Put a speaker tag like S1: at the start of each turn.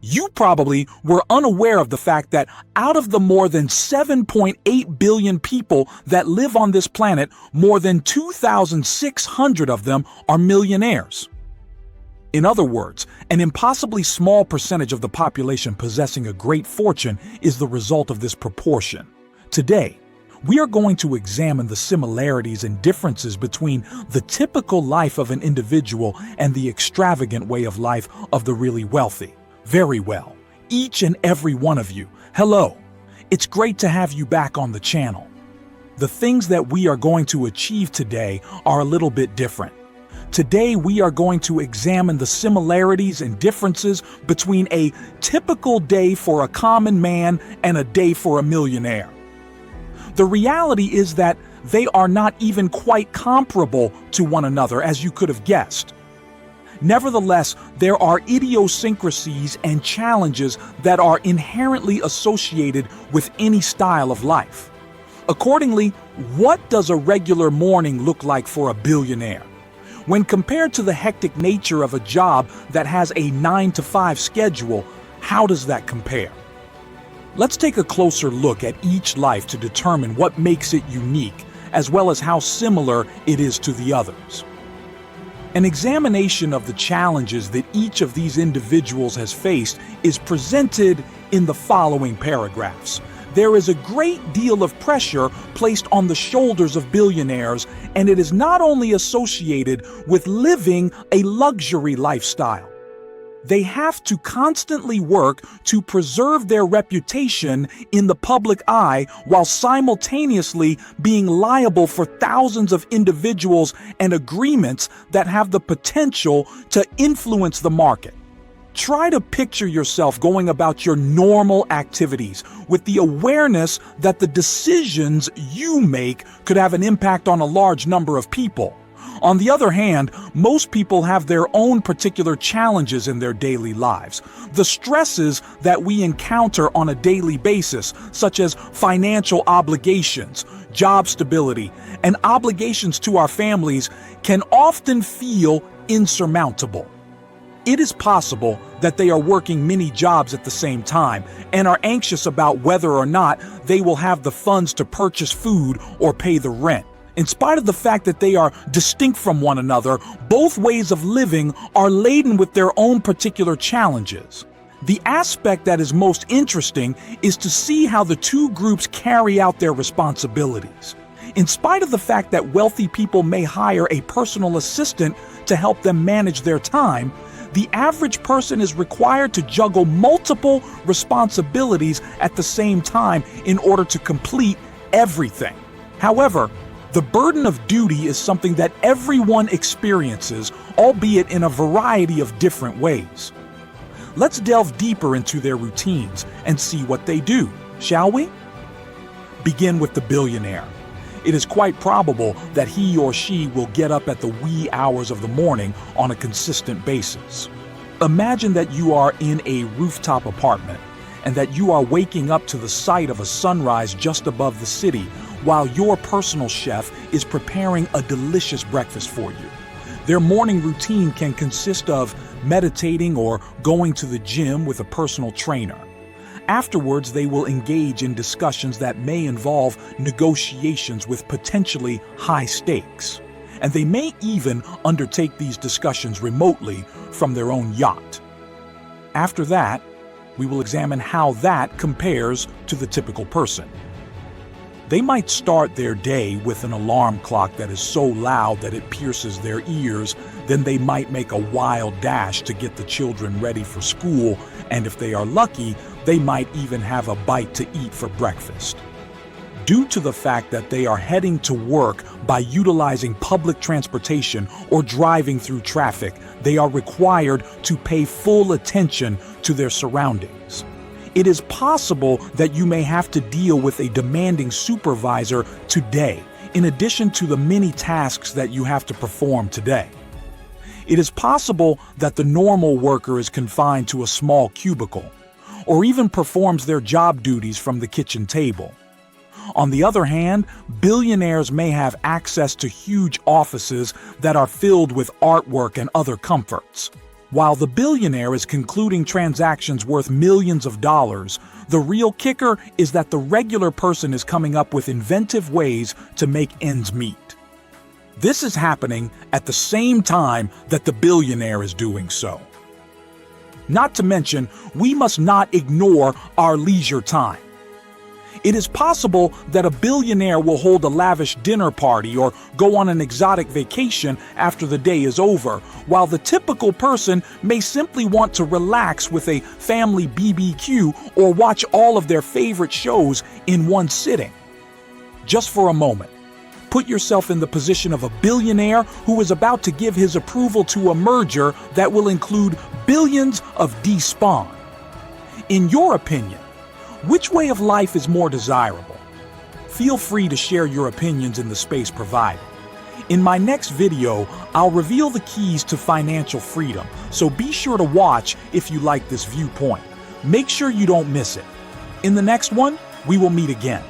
S1: You probably were unaware of the fact that out of the more than 7.8 billion people that live on this planet, more than 2,600 of them are millionaires. In other words, an impossibly small percentage of the population possessing a great fortune is the result of this proportion. Today, we are going to examine the similarities and differences between the typical life of an individual and the extravagant way of life of the really wealthy. Very well, each and every one of you, hello. It's great to have you back on the channel. The things that we are going to achieve today are a little bit different. Today we are going to examine the similarities and differences between a typical day for a common man and a day for a millionaire. The reality is that they are not even quite comparable to one another, as you could have guessed. Nevertheless, there are idiosyncrasies and challenges that are inherently associated with any style of life. Accordingly, what does a regular morning look like for a billionaire? When compared to the hectic nature of a job that has a 9-to-5 schedule, how does that compare? Let's take a closer look at each life to determine what makes it unique, as well as how similar it is to the others. An examination of the challenges that each of these individuals has faced is presented in the following paragraphs. There is a great deal of pressure placed on the shoulders of billionaires, and it is not only associated with living a luxury lifestyle. They have to constantly work to preserve their reputation in the public eye while simultaneously being liable for thousands of individuals and agreements that have the potential to influence the market. Try to picture yourself going about your normal activities with the awareness that the decisions you make could have an impact on a large number of people. On the other hand, most people have their own particular challenges in their daily lives. The stresses that we encounter on a daily basis, such as financial obligations, job stability, and obligations to our families, can often feel insurmountable. It is possible that they are working many jobs at the same time and are anxious about whether or not they will have the funds to purchase food or pay the rent. In spite of the fact that they are distinct from one another, both ways of living are laden with their own particular challenges. The aspect that is most interesting is to see how the two groups carry out their responsibilities. In spite of the fact that wealthy people may hire a personal assistant to help them manage their time, the average person is required to juggle multiple responsibilities at the same time in order to complete everything. However, the burden of duty is something that everyone experiences, albeit in a variety of different ways. Let's delve deeper into their routines and see what they do, shall we? Begin with the billionaire. It is quite probable that he or she will get up at the wee hours of the morning on a consistent basis. Imagine that you are in a rooftop apartment and that you are waking up to the sight of a sunrise just above the city while your personal chef is preparing a delicious breakfast for you. Their morning routine can consist of meditating or going to the gym with a personal trainer. Afterwards, they will engage in discussions that may involve negotiations with potentially high stakes. And they may even undertake these discussions remotely from their own yacht. After that, we will examine how that compares to the typical person. They might start their day with an alarm clock that is so loud that it pierces their ears. Then they might make a wild dash to get the children ready for school, and if they are lucky, they might even have a bite to eat for breakfast. Due to the fact that they are heading to work by utilizing public transportation or driving through traffic, they are required to pay full attention to their surroundings. It is possible that you may have to deal with a demanding supervisor today, in addition to the many tasks that you have to perform today. It is possible that the normal worker is confined to a small cubicle, or even performs their job duties from the kitchen table. On the other hand, billionaires may have access to huge offices that are filled with artwork and other comforts. While the billionaire is concluding transactions worth millions of dollars, the real kicker is that the regular person is coming up with inventive ways to make ends meet. This is happening at the same time that the billionaire is doing so. Not to mention, we must not ignore our leisure time. It is possible that a billionaire will hold a lavish dinner party or go on an exotic vacation after the day is over, while the typical person may simply want to relax with a family BBQ or watch all of their favorite shows in one sitting. Just for a moment, put yourself in the position of a billionaire who is about to give his approval to a merger that will include billions of D-spawn. In your opinion, which way of life is more desirable? Feel free to share your opinions in the space provided. In my next video, I'll reveal the keys to financial freedom, so be sure to watch if you like this viewpoint. Make sure you don't miss it. In the next one, we will meet again.